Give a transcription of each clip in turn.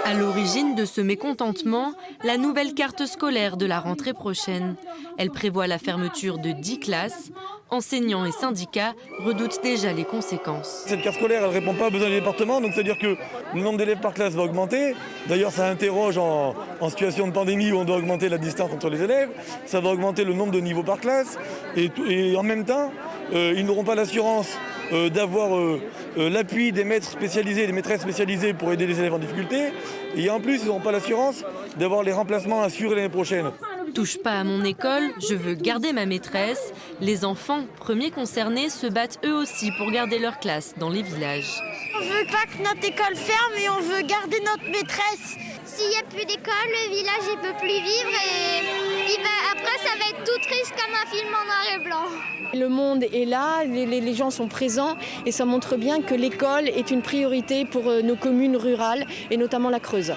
À l'origine de ce mécontentement, la nouvelle carte scolaire de la rentrée prochaine. Elle prévoit la fermeture de 10 classes. Enseignants et syndicats redoutent déjà les conséquences. Cette carte scolaire, elle ne répond pas aux besoins du département, donc c'est-à-dire que le nombre d'élèves par classe va augmenter. D'ailleurs, ça interroge en situation de pandémie où on doit augmenter la distance entre les élèves. Ça va augmenter le nombre de niveaux par classe. Et en même temps, ils n'auront pas l'assurance d'avoir l'appui des maîtres spécialisés, des maîtresses spécialisées pour aider les élèves en difficulté. Et en plus, ils n'auront pas l'assurance d'avoir les remplacements assurés l'année prochaine. Touche pas à mon école, je veux garder ma maîtresse. Les enfants, premiers concernés, se battent eux aussi pour garder leur classe dans les villages. On veut pas que notre école ferme et on veut garder notre maîtresse. S'il n'y a plus d'école, le village ne peut plus vivre et après ça va être tout triste comme un film en noir et blanc. Le monde est là, les gens sont présents et ça montre bien que l'école est une priorité pour nos communes rurales et notamment la Creuse.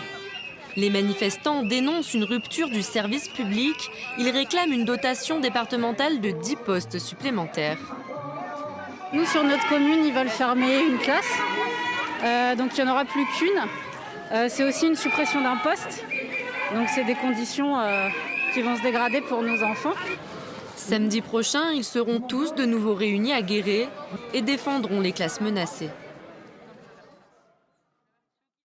Les manifestants dénoncent une rupture du service public. Ils réclament une dotation départementale de 10 postes supplémentaires. Nous, sur notre commune, ils veulent fermer une classe. Donc il n'y en aura plus qu'une. C'est aussi une suppression d'un poste. Donc c'est des conditions qui vont se dégrader pour nos enfants. Samedi prochain, ils seront tous de nouveau réunis à Guéret et défendront les classes menacées.